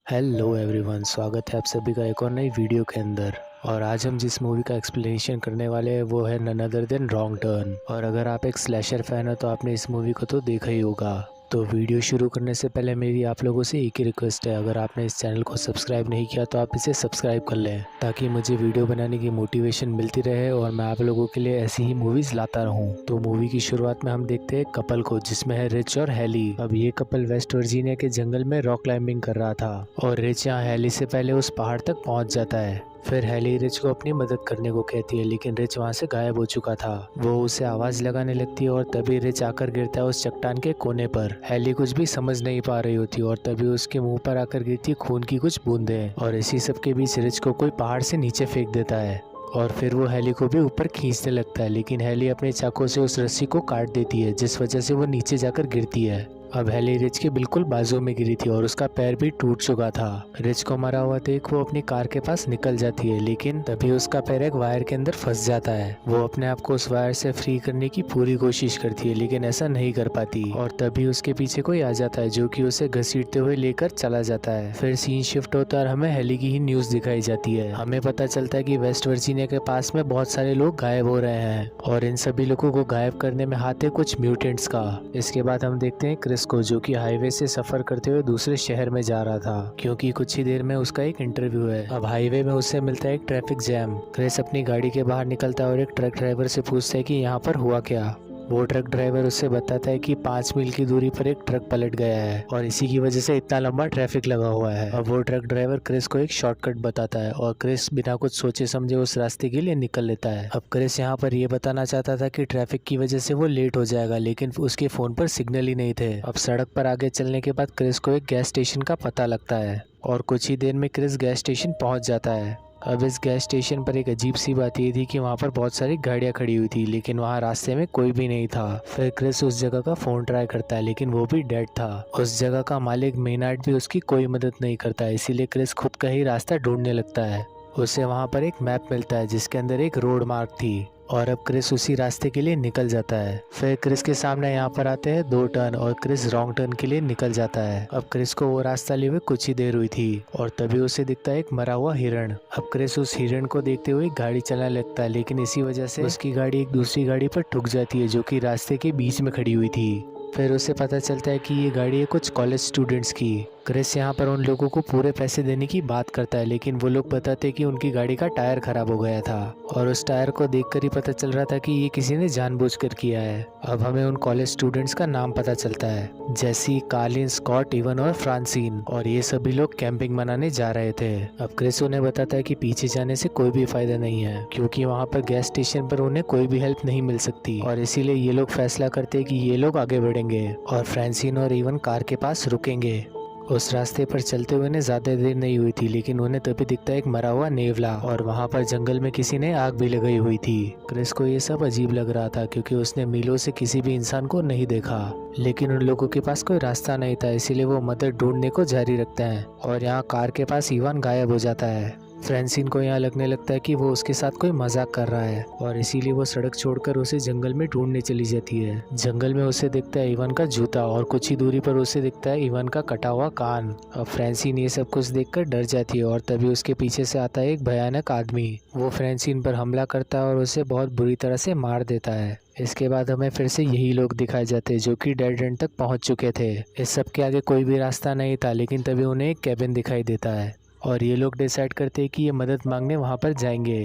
Hello everyone, स्वागत है आप सभी का एक और नई वीडियो के अंदर। और आज हम जिस मूवी का एक्सप्लेनेशन करने वाले हैं वो है none other than wrong turn. और अगर आप एक स्लैशर फैन हो तो आपने इस मूवी को तो देखा ही होगा। तो वीडियो शुरू करने से पहले मेरी आप लोगों से एक ही रिक्वेस्ट है, अगर आपने इस चैनल को सब्सक्राइब नहीं किया तो आप इसे सब्सक्राइब कर लें ताकि मुझे वीडियो बनाने की मोटिवेशन मिलती रहे और मैं आप लोगों के लिए ऐसी ही मूवीज़ लाता रहूं। तो मूवी की शुरुआत में हम देखते हैं कपल को, जिसमें है रिच और हैली। अब ये कपल वेस्ट वर्जीनिया के जंगल में रॉक क्लाइंबिंग कर रहा था और रिच यहाँ हैली से पहले उस पहाड़ तक पहुँच जाता है। फिर हैली रिच को अपनी मदद करने को कहती है, लेकिन रिच वहाँ से गायब हो चुका था। वो उसे आवाज़ लगाने लगती है और तभी रिच आकर गिरता है उस चट्टान के कोने पर। हैली कुछ भी समझ नहीं पा रही होती और तभी उसके मुंह पर आकर गिरती खून की कुछ बूंदें। और इसी सब के बीच रिच को कोई पहाड़ से नीचे फेंक देता है और फिर वो हैली को भी ऊपर खींचने लगता है, लेकिन हैली अपने चाकू से उस रस्सी को काट देती है, जिस वजह से वो नीचे जाकर गिरती है। अब हैली रिच के बिल्कुल बाजू में गिरी थी और उसका पैर भी टूट चुका था। रिच को मरा हुआ देख वो अपनी कार के पास निकल जाती है, लेकिन तभी उसका पैर एक वायर के अंदर फंस जाता है। वो अपने आप को उस वायर से फ्री करने की पूरी कोशिश करती है, लेकिन ऐसा नहीं कर पाती। और तभी उसके पीछे कोई आ जाता है जो कि उसे घसीटते हुए लेकर चला जाता है। फिर सीन शिफ्ट होता है और हमें हैली की ही न्यूज दिखाई जाती है। हमें पता चलता है कि वेस्ट वर्जीनिया के पास में बहुत सारे लोग गायब हो रहे हैं और इन सभी लोगों को गायब करने में हाथ है कुछ म्यूटेंट्स का। इसके बाद हम देखते हैं क्रिस को, जो कि हाईवे से सफर करते हुए दूसरे शहर में जा रहा था, क्योंकि कुछ ही देर में उसका एक इंटरव्यू है। अब हाईवे में उससे मिलता है एक ट्रैफिक जैम। क्रिस अपनी गाड़ी के बाहर निकलता है और एक ट्रक ड्राइवर से पूछता है कि यहाँ पर हुआ क्या। वो ट्रक ड्राइवर उससे बताता है कि 5 मील की दूरी पर एक ट्रक पलट गया है और इसी की वजह से इतना लंबा ट्रैफिक लगा हुआ है। अब वो ट्रक ड्राइवर क्रिस को एक शॉर्टकट बताता है और क्रिस बिना कुछ सोचे समझे उस रास्ते के लिए निकल लेता है। अब क्रिस यहाँ पर ये बताना चाहता था कि ट्रैफिक की वजह से वो लेट हो जाएगा, लेकिन उसके फोन पर सिग्नल ही नहीं थे। अब सड़क पर आगे चलने के बाद क्रिस को एक गैस स्टेशन का पता लगता है और कुछ ही देर में क्रिस गैस स्टेशन पहुंच जाता है। अब इस गैस स्टेशन पर एक अजीब सी बात ये थी कि वहाँ पर बहुत सारी गाड़ियाँ खड़ी हुई थी, लेकिन वहाँ रास्ते में कोई भी नहीं था। फिर क्रिस उस जगह का फोन ट्राई करता है, लेकिन वो भी डेड था। उस जगह का मालिक मेनार्ड भी उसकी कोई मदद नहीं करता है, इसीलिए क्रिस खुद का ही रास्ता ढूंढने लगता है। उसे वहाँ पर एक मैप मिलता है जिसके अंदर एक रोड मार्क थी और अब क्रिस उसी रास्ते के लिए निकल जाता है। फिर क्रिस के सामने यहाँ पर आते हैं 2 टर्न और क्रिस रॉन्ग टर्न के लिए निकल जाता है। अब क्रिस को वो रास्ता लिए हुए कुछ ही देर हुई थी और तभी उसे दिखता है एक मरा हुआ हिरण। अब क्रिस उस हिरण को देखते हुए गाड़ी चलाने लगता है, लेकिन इसी वजह से उसकी गाड़ी एक दूसरी गाड़ी पर ठुक जाती है जो कि रास्ते के बीच में खड़ी हुई थी। फिर उसे पता चलता है कि ये गाड़ी है कुछ कॉलेज स्टूडेंट्स की। क्रिस यहाँ पर उन लोगों को पूरे पैसे देने की बात करता है, लेकिन वो लोग बताते कि उनकी गाड़ी का टायर खराब हो गया था और उस टायर को देखकर ही पता चल रहा था कि ये किसी ने जानबूझकर किया है। अब हमें उन कॉलेज स्टूडेंट्स का नाम पता चलता है, जैसी, कार्लिन, स्कॉट, इवन और फ्रांसिन, और ये सभी लोग कैंपिंग मनाने जा रहे थे। अब क्रिस उन्हें बताता है कि पीछे जाने से कोई भी फायदा नहीं है, क्योंकि वहाँ पर गैस स्टेशन पर उन्हें कोई भी हेल्प नहीं मिल सकती और इसीलिए ये लोग फैसला करते हैं कि ये लोग आगे बढ़ेंगे और फ्रांसिन और इवन कार के पास रुकेंगे। उस रास्ते पर चलते हुए ने ज्यादा देर नहीं हुई थी, लेकिन उन्हें तभी दिखता है एक मरा हुआ नेवला और वहाँ पर जंगल में किसी ने आग भी लगाई हुई थी। क्रिस को ये सब अजीब लग रहा था क्योंकि उसने मीलों से किसी भी इंसान को नहीं देखा, लेकिन उन लोगों के पास कोई रास्ता नहीं था, इसीलिए वो मदद ढूंढने को जारी रखते हैं और यहाँ कार के पास इवान गायब हो जाता है। फ्रांसिन को यहाँ लगने लगता है कि वो उसके साथ कोई मजाक कर रहा है और इसीलिए वो सड़क छोड़कर उसे जंगल में ढूंढने चली जाती है। जंगल में उसे दिखता है इवान का जूता और कुछ ही दूरी पर उसे दिखता है इवान का कटा हुआ कान। अब फ्रांसिन ये सब कुछ देखकर डर जाती है और तभी उसके पीछे से आता है एक भयानक आदमी। वो फ्रांसिन पर हमला करता है और उसे बहुत बुरी तरह से मार देता है। इसके बाद हमें फिर से यही लोग दिखाए जाते हैं जो कि डेड एंड तक पहुंच चुके थे। इस सब के आगे कोई भी रास्ता नहीं था, लेकिन तभी उन्हें एक कैबिन दिखाई देता है और ये लोग डिसाइड करते हैं कि ये मदद मांगने वहाँ पर जाएंगे।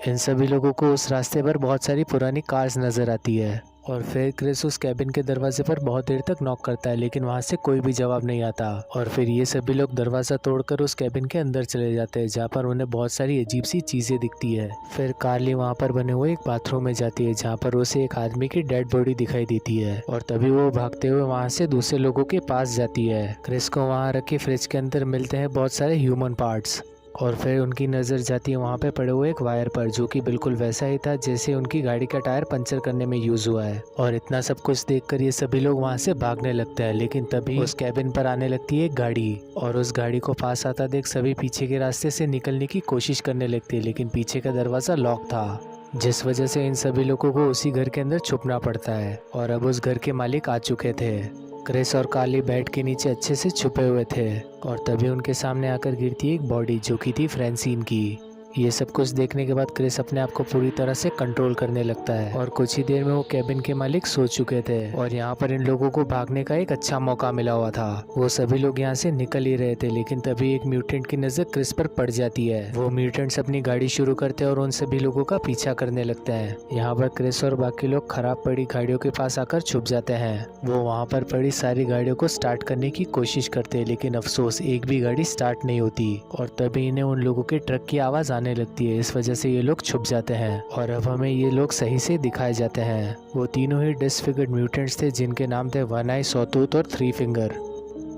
इन सभी लोगों को उस रास्ते पर बहुत सारी पुरानी कार्स नजर आती है और फिर क्रिस उस कैबिन के दरवाजे पर बहुत देर तक नॉक करता है, लेकिन वहाँ से कोई भी जवाब नहीं आता और फिर ये सभी लोग दरवाजा तोड़कर उस कैबिन के अंदर चले जाते हैं, जहाँ पर उन्हें बहुत सारी अजीब सी चीजें दिखती है। फिर कार्ली वहाँ पर बने हुए एक बाथरूम में जाती है जहाँ पर उसे एक आदमी की डेड बॉडी दिखाई देती है और तभी वो भागते हुए वहाँ से दूसरे लोगों के पास जाती है। क्रिस को वहाँ रखे फ्रिज के अंदर मिलते हैं बहुत सारे ह्यूमन पार्ट्स और फिर उनकी नज़र जाती है वहाँ पे पड़े हुए एक वायर पर, जो कि बिल्कुल वैसा ही था जैसे उनकी गाड़ी का टायर पंचर करने में यूज हुआ है। और इतना सब कुछ देखकर ये सभी लोग वहाँ से भागने लगते हैं, लेकिन तभी उस कैबिन पर आने लगती है एक गाड़ी और उस गाड़ी को पास आता देख सभी पीछे के रास्ते से निकलने की कोशिश करने लगती है, लेकिन पीछे का दरवाजा लॉक था, जिस वजह से इन सभी लोगों को उसी घर के अंदर छुपना पड़ता है और अब उस घर के मालिक आ चुके थे। क्रिस और कार्ली बेड के नीचे अच्छे से छुपे हुए थे और तभी उनके सामने आकर गिरती एक बॉडी जो कि थी फ्रेंसिन की। ये सब कुछ देखने के बाद क्रिस अपने आप को पूरी तरह से कंट्रोल करने लगता है और कुछ ही देर में वो कैबिन के मालिक सो चुके थे और यहाँ पर इन लोगों को भागने का एक अच्छा मौका मिला हुआ था। वो सभी लोग यहाँ से निकल ही रहे थे, लेकिन तभी एक म्यूटेंट की नजर क्रिस पर पड़ जाती है। वो म्यूटेंट्स अपनी गाड़ी शुरू करते हैं और उन सभी लोगों का पीछा करने लगते हैं। यहाँ पर क्रिस और बाकी लोग खराब पड़ी गाड़ियों के पास आकर छुप जाते हैं। वो वहाँ पर पड़ी सारी गाड़ियों को स्टार्ट करने की कोशिश करते हैं, लेकिन अफसोस एक भी गाड़ी स्टार्ट नहीं होती और तभी इन्हें उन लोगों के ट्रक की आवाज आने लगती है। इस वजह से ये लोग छुप जाते हैं और अब हमें ये लोग सही से दिखाए जाते हैं। वो तीनों ही डिसफिगर्ड म्यूटेंट्स थे जिनके नाम थे वन आई, सॉटूथ और थ्री फिंगर।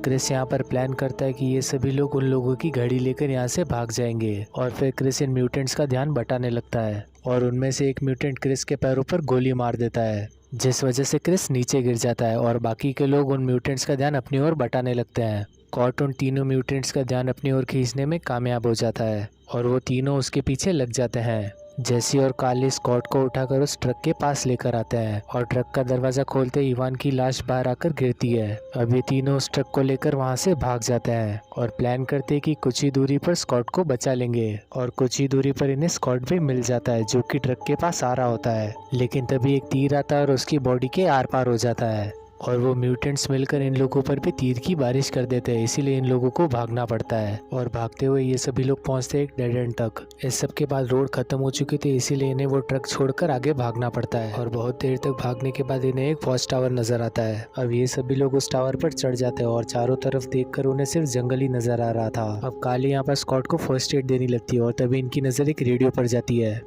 क्रिस यहाँ पर प्लान करता है कि ये सभी लोग उन लोगों की गाड़ी लेकर यहाँ से भाग जाएंगे और फिर क्रिस इन म्यूटेंट्स का ध्यान बटाने लगता है और उनमें से एक म्यूटेंट क्रिस के पैरों पर गोली मार देता है, जिस वजह से क्रिस नीचे गिर जाता है और बाकी के लोग उन म्यूटेंट्स का ध्यान अपनी ओर बटाने लगते हैं। स्कॉट उन तीनों म्यूटेंट्स का ध्यान अपनी ओर खींचने में कामयाब हो जाता है और वो तीनों उसके पीछे लग जाते हैं। जेसी और कार्ली स्कॉट को उठाकर उस ट्रक के पास लेकर आते हैं और ट्रक का दरवाजा खोलते इवान की लाश बाहर आकर गिरती है। अब ये तीनों उस ट्रक को लेकर वहां से भाग जाते हैं और प्लान करते हैं कि कुछ ही दूरी पर स्कॉट को बचा लेंगे और कुछ ही दूरी पर इन्हें स्कॉट भी मिल जाता है जो कि ट्रक के पास आ रहा होता है, लेकिन तभी एक तीर आता है और उसकी बॉडी के आर पार हो जाता है और वो म्यूटेंट्स मिलकर इन लोगों पर भी तीर की बारिश कर देते हैं। इसीलिए इन लोगों को भागना पड़ता है और भागते हुए ये सभी लोग पहुंचते हैं एक डेड एंड तक। इस सब के बाद रोड खत्म हो चुकी थी, इसीलिए इन्हें वो ट्रक छोड़कर आगे भागना पड़ता है और बहुत देर तक भागने के बाद इन्हें एक वॉच टावर नजर आता है। अब ये सभी लोग उस टावर पर चढ़ जाते हैं और चारों तरफ देखकर उन्हें सिर्फ जंगल ही नजर आ रहा था। अब कार्ली यहाँ पर स्कॉट को फर्स्ट एड देने लगती है और तभी इनकी नजर एक रेडियो पर जाती है।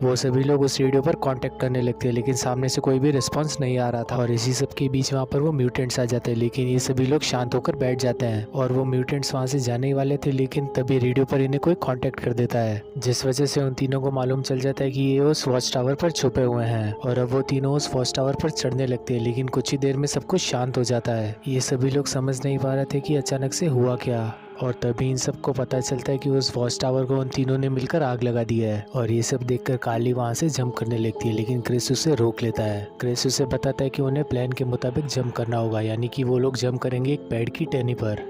वो सभी लोग उस रेडियो पर कांटेक्ट करने लगते हैं, लेकिन सामने से कोई भी रिस्पांस नहीं आ रहा था और इसी सब के बीच वहाँ पर वो म्यूटेंट्स आ जाते हैं, लेकिन ये सभी लोग शांत होकर बैठ जाते हैं और वो म्यूटेंट्स वहाँ से जाने ही वाले थे, लेकिन तभी रेडियो पर इन्हें कोई कांटेक्ट कर देता है, जिस वजह से उन तीनों को मालूम चल जाता है कि ये उस वॉच टावर पर छुपे हुए हैं और अब वो तीनों उस वॉच टावर पर चढ़ने लगते हैं, लेकिन कुछ ही देर में सब कुछ शांत हो जाता है। ये सभी लोग समझ नहीं पा रहे थे कि अचानक से हुआ क्या और तभी इन सबको पता चलता है कि उस वॉच टावर को उन तीनों ने मिलकर आग लगा दी है और ये सब देखकर कार्ली वहां से जंप करने लगती है, लेकिन क्रिस उसे रोक लेता है। क्रिस उसे बताता है कि उन्हें प्लान के मुताबिक जंप करना होगा, यानी कि वो लोग जंप करेंगे एक पेड़ की टहनी पर।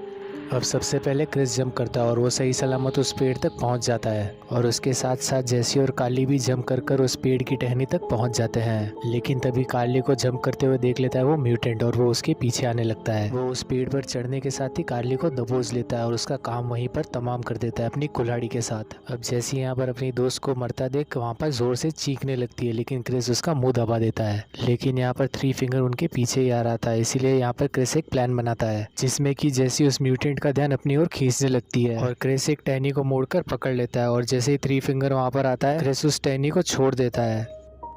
अब सबसे पहले क्रिस जंप करता है और वो सही सलामत उस पेड़ तक पहुंच जाता है और उसके साथ साथ जेसी और कार्ली भी जंप कर उस पेड़ की टहनी तक पहुंच जाते हैं, लेकिन तभी कार्ली को जंप करते हुए देख लेता है वो म्यूटेंट और वो उसके पीछे आने लगता है। वो उस पेड़ पर चढ़ने के साथ ही कार्ली को दबोच लेता है और उसका काम वहीं पर तमाम कर देता है अपनी कुल्हाड़ी के साथ। अब जेसी यहाँ पर अपनी दोस्त को मरता देख वहाँ पर जोर से चीखने लगती है, लेकिन क्रिस उसका मुंह दबा देता है। लेकिन यहाँ पर थ्री फिंगर उनके पीछे ही आ रहा था, इसीलिए यहाँ पर क्रिस एक प्लान बनाता है जिसमें कि जेसी उस म्यूटेंट का ध्यान अपनी ओर खींचने लगती है और क्रिस एक टहनी को मोड़कर पकड़ लेता है और जैसे ही थ्री फिंगर वहां पर आता है क्रिस उस टहनी को छोड़ देता है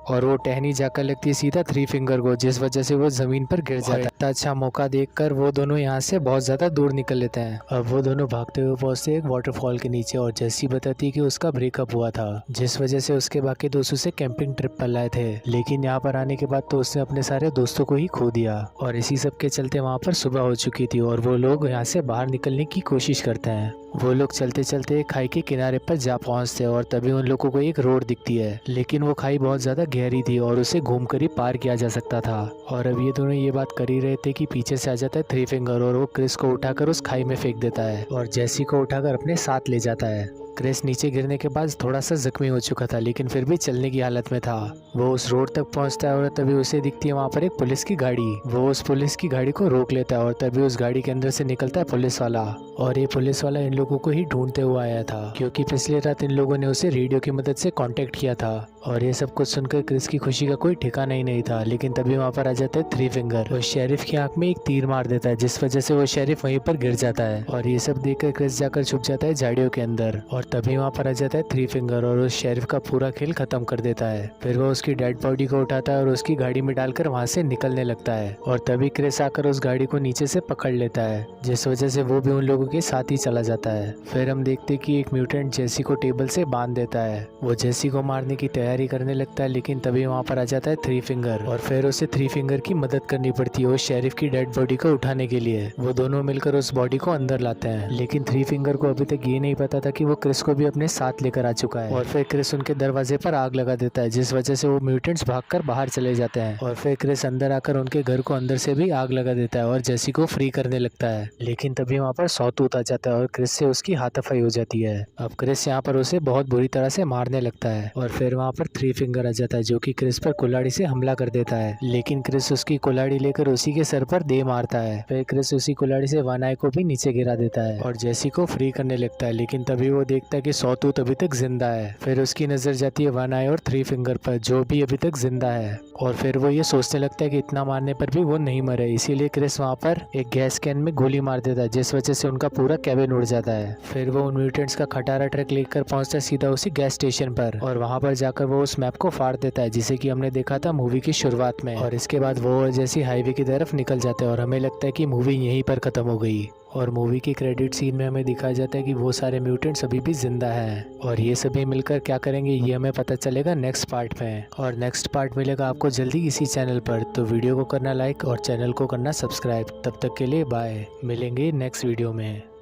और वो टहनी जाकर लगती है सीधा थ्री फिंगर को, जिस वजह से वो जमीन पर गिर जाता है। इतना अच्छा मौका देखकर वो दोनों यहाँ से बहुत ज्यादा दूर निकल लेते हैं। अब वो दोनों भागते हुए पहुंचते एक वाटरफॉल के नीचे और जेसी बताती है कि उसका ब्रेकअप हुआ था, जिस वजह से उसके बाकी दोस्तों से कैंपिंग ट्रिप पर लाए थे, लेकिन यहाँ पर आने के बाद तो उसने अपने सारे दोस्तों को ही खो दिया और इसी सब के चलते वहाँ पर सुबह हो चुकी थी और वो लोग यहाँ से बाहर निकलने की कोशिश करते हैं। वो लोग चलते चलते खाई के किनारे पर जा पहुंचते हैं और तभी उन लोगों को एक रोड दिखती है, लेकिन वो खाई बहुत ज्यादा गहरी थी और उसे घूमकर ही पार किया जा सकता था। और अब ये दोनों ये बात कर ही रहे थे कि पीछे से आ जाता है थ्री फिंगर और वो क्रिस को उठाकर उस खाई में फेंक देता है और जेसी को उठाकर अपने साथ ले जाता है। क्रिस नीचे गिरने के बाद थोड़ा सा जख्मी हो चुका था, लेकिन फिर भी चलने की हालत में था। वो उस रोड तक पहुंचता है और तभी उसे दिखती है वहाँ पर एक पुलिस की गाड़ी। वो उस पुलिस की गाड़ी को रोक लेता है और तभी उस गाड़ी के अंदर से निकलता है पुलिस वाला और ये पुलिस वाला इन लोगों को ही ढूंढते हुए आया था, क्योंकि पिछले रात इन लोगों ने उसे रेडियो की मदद से कांटेक्ट किया था। और ये सब कुछ सुनकर क्रिस की खुशी का कोई ठिकाना ही नहीं था, लेकिन तभी वहाँ पर आ जाता है थ्री फिंगर और शेरिफ की आंख में एक तीर मार देता है, जिस वजह से वो शेरिफ वहीं पर गिर जाता है और ये सब देखकर क्रिस जाकर छुप जाता है झाड़ियों के अंदर और तभी वहाँ पर आ जाता है थ्री फिंगर और उस शेरिफ का पूरा खेल खत्म कर देता है। फिर वो उसकी डेड बॉडी को उठाता है और उसकी गाड़ी में डालकर वहाँ से निकलने लगता है और तभी क्रिस आकर उस गाड़ी को नीचे से पकड़ लेता है, जिस वजह से वो भी उन लोगों के साथ ही चला जाता है। फिर हम देखते कि एक म्यूटेंट जेसी को टेबल से बांध देता है। वो जेसी को मारने की तैयारी तैयारी करने लगता है, लेकिन तभी वहाँ पर आ जाता है थ्री फिंगर और फिर उसे थ्री फिंगर की मदद करनी पड़ती है उस शेरिफ की डेड बॉडी को उठाने के लिए। वो दोनों मिलकर उस बॉडी को अंदर लाते हैं, लेकिन थ्री फिंगर को अभी तक ये नहीं पता था कि वो क्रिस को भी अपने साथ लेकर आ चुका है। और फिर क्रिस उनके दरवाजे पर आग लगा देता है, जिस वजह से वो म्यूटेंट्स भागकर बाहर चले जाते हैं। और फिर क्रिस अंदर आकर उनके घर को अंदर से भी आग लगा देता है और जेसी को फ्री करने लगता है। लेकिन तभी वहाँ पर सॉटूथ आ जाता है और क्रिस से उसकी हाथापाई हो जाती है। अब क्रिस यहाँ पर उसे बहुत बुरी तरह से मारने लगता है और फिर वहाँ पर थ्री फिंगर आ जाता है जो कि क्रिस पर कुल्हाड़ी से हमला कर देता है, लेकिन क्रिस उसकी कुल्हाड़ी लेकर उसी के सर पर दे मारता है। फिर क्रिस उसी कुल्हाड़ी से वानाई को भी नीचे गिरा देता है और जेसी को फ्री करने लगता है, लेकिन तभी वो देखता है कि सॉटूथ अभी तक जिंदा है। फिर उसकी नजर जाती है वानाई और थ्री फिंगर पर जो भी अभी तक जिंदा है और फिर वो ये सोचने लगता है कि इतना मारने पर भी वो नहीं मरे, इसीलिए क्रिस वहाँ पर एक गैस कैन में गोली मार देता है, जिस वजह से उनका पूरा कैबिन उड़ जाता है। फिर वो उन म्यूटेंट्स का खटारा ट्रक लेकर पहुंचता है सीधा उसी गैस स्टेशन पर और वहाँ पर जाकर वो उस मैप को फाड़ देता है जिसे कि हमने देखा था मूवी की शुरुआत में। और इसके बाद वो जैसी हाईवे की तरफ निकल जाते हैं और हमें लगता है कि मूवी यहीं पर खत्म हो गई। और मूवी के क्रेडिट सीन में हमें दिखाया जाता है कि वो सारे म्यूटेंट्स अभी भी जिंदा हैं और ये सभी मिलकर क्या करेंगे ये हमें पता चलेगा नेक्स्ट पार्ट में। और नेक्स्ट पार्ट मिलेगा आपको जल्दी इसी चैनल पर, तो वीडियो को करना लाइक और चैनल को करना सब्सक्राइब। तब तक के लिए बाय, मिलेंगे नेक्स्ट वीडियो में।